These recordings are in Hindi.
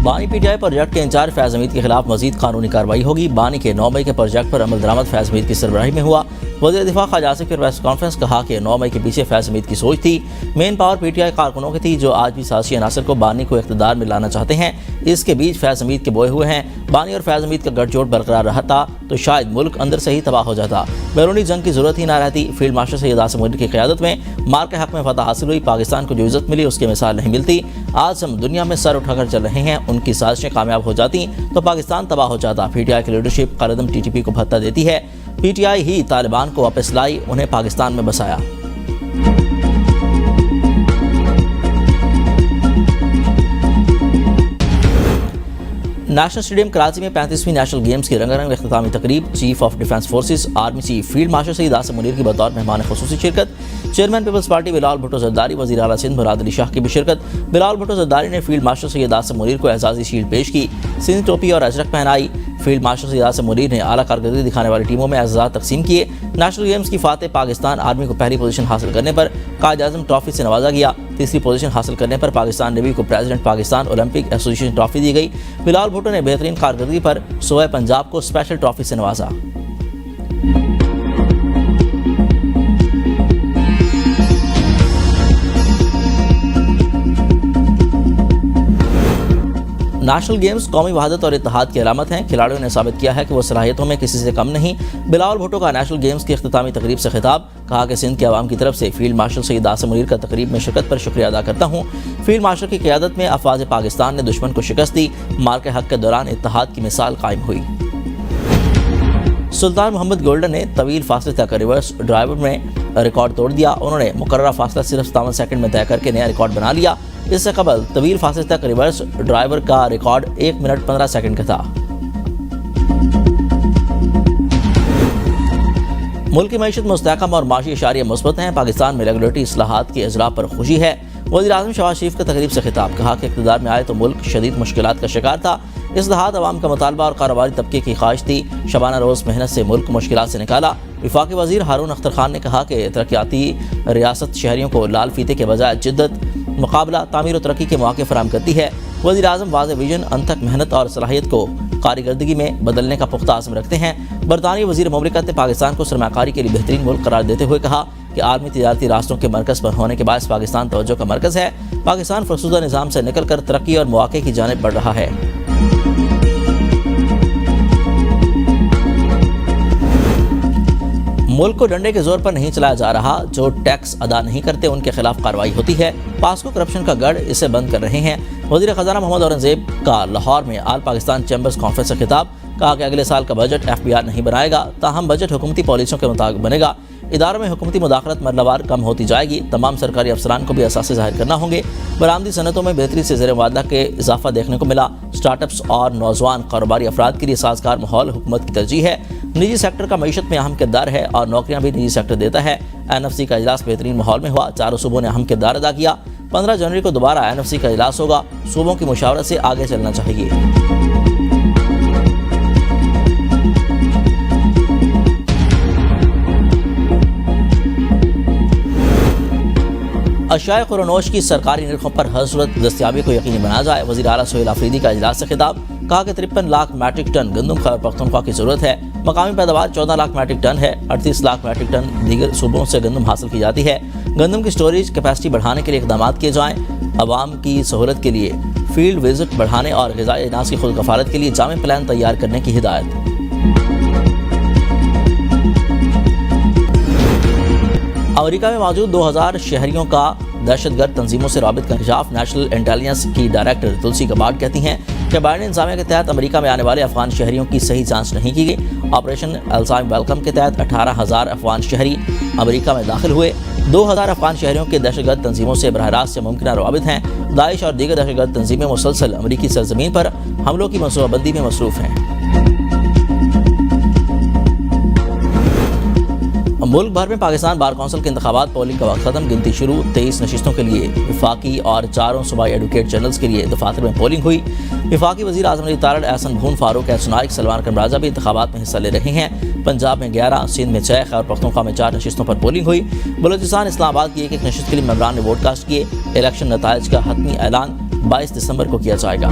बानी पीटीआई प्रोजेक्ट के इंचार्ज फैज़ हमीद के खिलाफ मजीद कानूनी कार्रवाई होगी। बानी के 9 मई के प्रोजेक्ट पर अमल दरामद फैज़ हमीद की सरबराही में हुआ। वज़ीर दिफा ख्वाजा आसिफ की प्रेस कॉन्फ्रेंस कहा कि 9 मई के पीछे फैज़ हमीद की सोच थी। मेन पावर पीटीआई कारकुनों की थी जो आज भी सियासी अनासर को बानी को इक़्तिदार में लाना चाहते हैं। इसके बीच फैज़ हमीद के बोए हुए हैं। बानी और फैज़ हमीद का गठजोड़ बरकरार रहता तो शायद मुल्क अंदर से ही तबाह हो जाता। बैरूनी जंग की जरूरत ही ना रहती। फील्ड मार्शल सैयद आसिम मुनीर की क़यादत में मार के हक में फतह हासिल हुई। पाकिस्तान को जो इज़्ज़त मिली उसकी मिसाल नहीं मिलती। आज हम दुनिया में सर उठाकर चल रहे हैं। उनकी साजिशें कामयाब हो जाती तो पाकिस्तान तबाह हो जाता। पीटीआई की लीडरशिप कायदम टीटीपी को भत्ता देती है। पीटीआई ही तालिबान को वापस लाई, उन्हें पाकिस्तान में बसाया। नेशनल स्टेडियम कराची में 35वीं नेशनल गेम्स की रंगारंग इख्तितामी तकरीब। Chief of defence forces army chief field marshal Syed Asim Munir की बतौर मेहमान खुसूसी शिरकत। Chairman Peoples Party Bilawal Bhutto Zardari, वज़ीर आला सिंध मुराद अली शाह की भी शिरकत। बिलावल भुट्टो जरदारी ने फील्ड मार्शल सैयद आसिम मुनीर को एजाज़ी शील्ड पेश की, सिंध टोपी और अजरक पहनाई। फील्ड मार्शल सैयद आसिम मुनीर ने आला कारकर्दगी दिखाने वाली टीमों में एजाज़ात तकसीम किए। नेशनल गेम्स की फातेह पाकिस्तान आर्मी को पहली पोजीशन हासिल करने पर कायद-ए-आज़म ट्रॉफी से नवाजा गया। तीसरी पोजीशन हासिल करने पर पाकिस्तान नेवी को president Pakistan Olympic association trophy दी गई। बिलावल भुट्टो ने बेहतरीन कारकर्दगी पर सूबे पंजाब को स्पेशल ट्रॉफी से नवाजा। नेशनल गेम्स कौमी वहादत और इत्तेहाद की अलामत हैं। खिलाड़ियों ने साबित किया है कि वो सलाहियतों में किसी से कम नहीं। बिलावल भुट्टो का नेशनल गेम्स की इख्तितामी तकरीब से खिताब। कहा कि सिंध के अवाम की तरफ से फील्ड मार्शल सैयद आसिम मुनीर का तकरीब में शिरकत पर शुक्रिया अदा करता हूँ। फील्ड मार्शल की क़यादत में अफवाज पाकिस्तान ने दुश्मन को शिकस्त दी। मार के हक के दौरान इत्तेहाद की मिसाल कायम हुई। सुल्तान मोहम्मद गोल्डन ने तवील फासले तक रिवर्स ड्राइवर में रिकॉर्ड तोड़ दिया। उन्होंने मुकर्ररा फासला सिर्फ 57 सेकंड में तय करके नया रिकॉर्ड बना लिया। इससे कबल तवील फासले तक रिवर्स ड्राइवर का रिकॉर्ड 1 मिनट 15 सेकंड का था। मुल्क की मईशत मुस्तहकम और माशी इशारे मुस्बत हैं। पाकिस्तान में रेगुलेटरी इस्लाहात के इजरा पर खुशी है। वज़ीर आज़म शहबाज शरीफ का तकरीब से खिताब। कहा कि इक़्तिदार में आए तो मुल्क शदीद मुश्किलात का शिकार था। इस्लाहात अवाम का मुतालबा और कारोबारी तबके की ख्वाहिश थी। शबाना रोज़ मेहनत से मुल्क मुश्किलात से निकाला। वफाकी वज़ीर हारून अख्तर खान ने कहा कि तरक्याती रियासत शहरियों को लाल फीते के बजाय जिद्दत, मुकाबला, तामीर और तरक्की के मौके फराहम करती है। वज़ीर आज़म वाज़े विजन, अनथक मेहनत और सलाहियत को कारीगर्दगी में बदलने का पुख्ता आज़म रखते हैं। बरतानी वज़ीर मुमलिकत ने पाकिस्तान को सरमाकारी के लिए बेहतरीन मुल्क करार देते हुए कहा कि आर्मी तिजारती रास्तों के मरकज़ पर होने के बायस पाकिस्तान तवज्जो का मरकज़ है। पाकिस्तान फरसुदा निज़ाम से निकल कर तरक्की और मौके की जानिब बढ़ रहा है। मुल्क को डंडे के जोर पर नहीं चलाया जा रहा। जो टैक्स अदा नहीं करते उनके खिलाफ कार्रवाई होती है। पास्को करप्शन का गढ़, इसे बंद कर रहे हैं। वज़ीर ख़जाना मोहम्मद औरंगज़ेब का लाहौर में आल पाकिस्तान चैम्बर्स कॉन्फ्रेंस से खिताब। कहा कि अगले साल का बजट FBR नहीं बनाएगा, ताहम बजट हुकूमती पॉलिसियों के मुताबिक बनेगा। इदारों में हुकूमती मुदाखलत मरलवार कम होती जाएगी। तमाम सरकारी अफसरान को भी असासे ज़ाहिर करना होंगे। बरामदी सनतों में बेहतरी से ज़ेर मुआवजा के इजाफा देखने को मिला। स्टार्टअप्स और नौजवान कारोबारी अफराद के लिए साजगार माहौल हुकूमत की तरजीह है। निजी सेक्टर का मईशत में अहम किरदार है और नौकरियां भी निजी सेक्टर देता है। NFC का इजलास बेहतरीन माहौल में हुआ। चारों सूबों ने अहम किरदार अदा किया। 15 जनवरी को दोबारा NFC का इजलास होगा। सूबों की मुशावरत से आगे चलना चाहिए। अशिया खुरनोश की सरकारी निरखों पर हर सूरत दस्तियाबी को यकीनी बनाया जाए। वज़ीर आला सुहेल आफरीदी का इजलास से खिताब। कहा कि 53 लाख मैट्रिक टन गंदम खैबर पख्तूनख्वा की जरूरत है। मकामी पैदावार 14 लाख मैट्रिक टन है। 38 लाख मैट्रिक टन दीगर सूबों से गंदम हासिल की जाती है। गंदम की स्टोरेज कैपेसिटी बढ़ाने के लिए इकदाम किए जाएँ। अवाम की सहूलत के लिए फील्ड विजिट बढ़ाने और ग़िज़ाई अनाज की खुद कफालत के लिए जामे प्लान तैयार करने की हिदायत। अमेरिका में मौजूद 2000 शहरियों का दहशतगर्द तंजीमों से राबित का इंकशाफ। नेशनल इंटेलिजेंस की डायरेक्टर तुलसी कबाड कहती हैं कि बाइडेन इंतजामिया के तहत अमेरिका में आने वाले अफगान शहरियों की सही जांच नहीं की गई। ऑपरेशन अल्साइम वेलकम के तहत 18,000 अफगान शहरी अमेरिका में दाखिल हुए। 2000 अफगान शहरियों के दहशतगर्द तंजीमों से बरह रास्त या मुमकिन राबित हैं। दाइश और दीगर दहशतगर्द तंजीमें मुसलसल अमेरिकी सरजमीन पर हमलों की मनसूबाबंदी में मसरूफ़ हैं। मुल्क भर में पाकिस्तान बार कौंसिल के इंतखाबात, पोलिंग का वक्त खत्म, गिनती शुरू। 23 नशिस्तों के लिए वफाकी और 4 सूबाई एडवोकेट जनरल्स के लिए दफातर में पोलिंग हुई। वफाकी वज़ीर आज़म अली तारड़, एहसन भून, फारूक एसनाइक, सलमान कमराजा भी इंतखाबात में हिस्सा ले रहे हैं। पंजाब में 11, सिंध में 6, खैबर पख्तूनख्वा में 4 नशिस्तों पर पोलिंग हुई। बलूचिस्तान, इस्लामाबाद की एक नशिस्त के लिए मेंबरान ने वोट कास्ट किए। इलेक्शन नताइज का हतमी ऐलान 22 दिसंबर को किया जाएगा।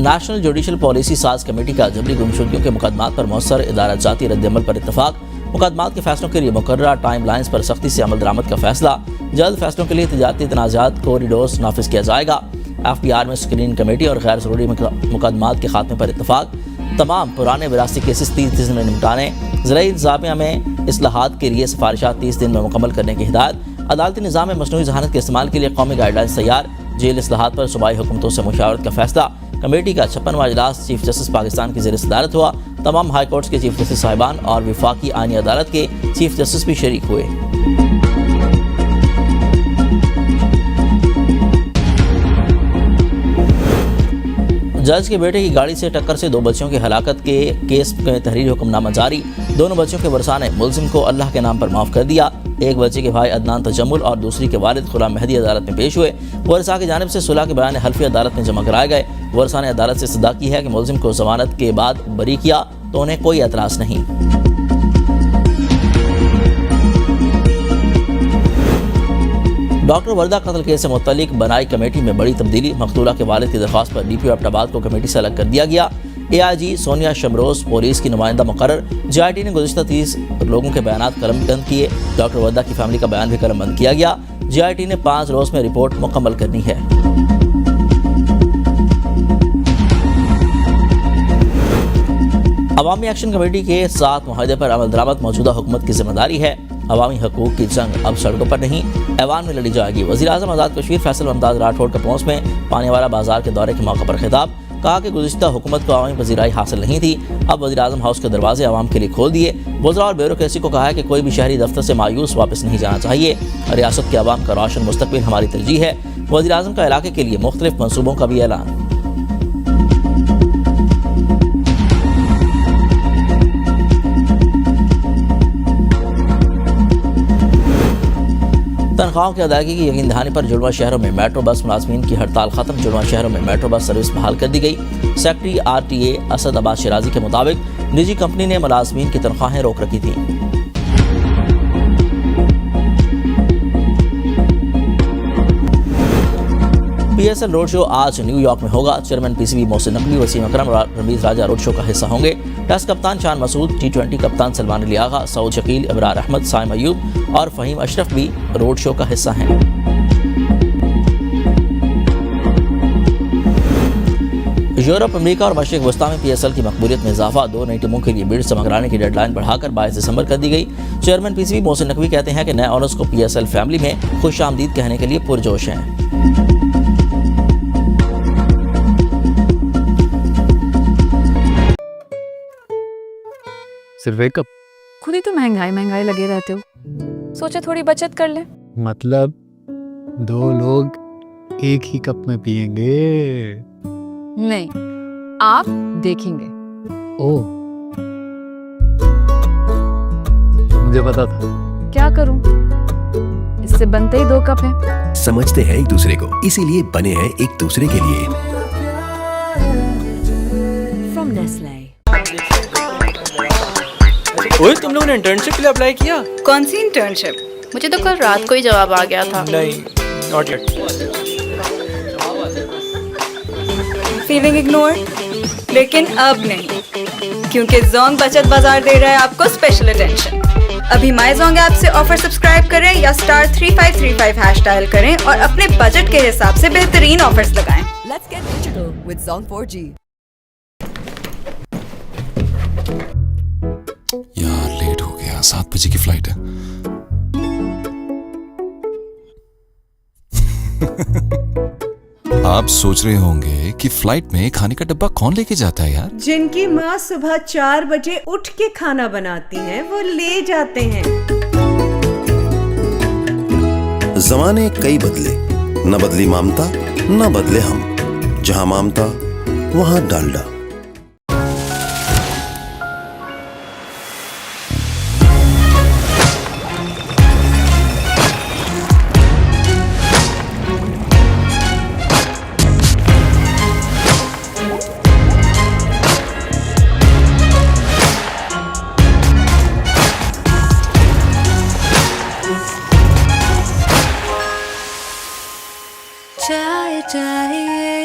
नेशनल जुडिशल पॉलिसी साज कमेटी का जबरी गुमशुदगियों के मुकदमात पर मौसर इदारा जाती रद्दअमल पर इत्तफाक। मुकदमात के फैसलों के लिए मुकर्ररा टाइम लाइन्स पर सख्ती से अमल दरामद का फैसला। जल्द फैसलों के लिए तजारती तनाज़ात कोरिडोर्स नाफिज किया जाएगा। FBR में स्क्रीनिंग कमेटी और गैर ज़रूरी मुकदमात के खात्मे पर इत्तफाक। तमाम पुराने विरासती केसेस 30 दिन में निपटाने। ज़राई इंतज़ामिया में इस्लाहात के लिए सिफारिशात 30 दिन में मुकम्मल करने की हिदायत। अदालती निज़ाम में मसनूई ज़हानत के इस्तेमाल के लिए कौमी गाइडलाइंस तैयार। जेल इस्लाहात पर सूबाई हुकूमतों से मुशावरत का फैसला। कमेटी का 56वां इजलास चीफ जस्टिस पाकिस्तान की ज़ेर सदारत हुआ। तमाम हाई कोर्ट्स के चीफ जस्टिस साहिबान और विफाकी आईनी अदालत के चीफ जस्टिस भी शरीक हुए। जज के बेटे की गाड़ी से टक्कर से 2 बच्चों की हलाकत के केस में तहरीरी हुक्मनामा जारी। दोनों बच्चों के वरसा ने मुलजिम को अल्लाह के नाम पर माफ़ कर दिया। एक बच्चे के भाई अदनान तजम्मुल और दूसरी के वालिद गुलाम मेहदी अदालत में पेश हुए। वरसा की जानिब से सुलह के बयान हल्फी अदालत में जमा कराए गए। वरसा ने अदालत से इस्तदा की है कि मुलजिम को जमानत के बाद बरी किया तो उन्हें कोई एतराज़ नहीं। डॉक्टर वर्दा कत्ल केस से मुतल्लिक बनाई कमेटी में बड़ी तब्दीली। मकतूला के वालिद की दरख्वास्त पर DPO एबटाबाद को कमेटी से अलग कर दिया गया। AIG सोनिया शमरोज पुलिस की नुमाइंदा मुकर्रर। JIT ने गुज़िश्ता 30 लोगों के बयान कलमबंद किए। डॉक्टर वर्दा की फैमिली का बयान भी कलमबंद किया गया। JIT ने 5 रोज़ में रिपोर्ट मुकम्मल करनी है। अवामी एक्शन कमेटी के 7 मुआहदे पर अमल दरामद मौजूदा हुकूमत की जिम्मेदारी है। अवामी हकूक़ की जंग अब सड़कों पर नहीं ऐवान में लड़ी जाएगी। वज़ीर-ए-आज़म आज़ाद कश्मीर फैसल मुमताज़ राठौड़ के पहुंच में पानीवाला बाजार के दौरे के मौके पर खिताब। कहा कि गुज़िश्ता हुकूमत को अवामी पज़ीराई हासिल नहीं थी, अब वज़ीर-ए-आज़म हाउस के दरवाजे आवाम के लिए खोल दिए। वज़रा और ब्यूरोक्रेसी को कहा है कि कोई भी शहरी दफ्तर से मायूस वापस नहीं जाना चाहिए। रियासत के अवाम का रोशन मुस्तकबिल हमारी तरजीह है। वज़ीर-ए-आज़म का इलाके के लिए मुख्तलिफ मनसूबों का भी ऐलान। तनख्वाहों की अदायगी की यकीन दहानी पर जुड़वा शहरों में मेट्रो बस मुलाजमीन की हड़ताल खत्म। जुड़वा शहरों में मेट्रो बस सर्विस बहाल कर दी गई। सेक्रेटरी RTA असद अब्बास शिराजी के मुताबिक निजी कंपनी ने मुलाजमीन की तनख्वाहें रोक रखी थी। PSL रोड शो आज न्यूयॉर्क में होगा। चेयरमैन PCB मोहसिन नकवी, वसीम अकरम और रमीज राजा रोड शो का हिस्सा होंगे। टेस्ट कप्तान शान मसूद, T20 कप्तान सलमान अली आगा, सऊद शकील, इब्रार अहमद, साइम अयूब और फ़हीम अशरफ भी रोड शो का हिस्सा हैं। यूरोप, अमेरिका और मशरिक़ वस्ता में PSL की मकबूलियत में इजाफा। 2 नई टीमों के लिए बिड जमा कराने की डेडलाइन बढ़ाकर 22 दिसंबर कर दी गई। चेयरमैन PCB मोहसिन नकवी कहते हैं कि नए ऑनर्स को PSL फैमिली में खुश आमदीद कहने के लिए पुरजोश हैं। सिर्फ एक कप? खुद ही तो महंगाई लगे रहते हो, सोचा थोड़ी बचत कर ले। मतलब 2 लोग एक ही कप में पिएंगे? नहीं, आप देखेंगे। ओह, मुझे पता था। क्या करूं? इससे बनते ही 2 कप हैं। समझते हैं एक दूसरे को, इसीलिए बने हैं एक दूसरे के लिए। From Nestle। ओए, तुम लोगों ने इंटर्नशिप के लिए अप्लाई किया? कौन सी इंटर्नशिप? मुझे तो कल रात को ही जवाब आ गया था। नहीं, नॉट येट। Feeling ignored? लेकिन अब नहीं, क्योंकि जोंग बचत बाजार दे रहा है आपको स्पेशल अटेंशन। अभी माई जोंग ऐप से ऑफर सब्सक्राइब करें या *3535 हैश डायल करें और अपने बजट के हिसाब से बेहतरीन ऑफर्स लगाएं। Let's get digital with Zong 4G। यार लेट हो गया, 7 बजे की फ्लाइट है। आप सोच रहे होंगे कि फ्लाइट में खाने का डब्बा कौन लेके जाता है यार? जिनकी माँ सुबह 4 बजे उठ के खाना बनाती हैं, वो ले जाते हैं। जमाने कई बदले, न बदली ममता न बदले हम। जहां ममता वहां डालडा। चाहिए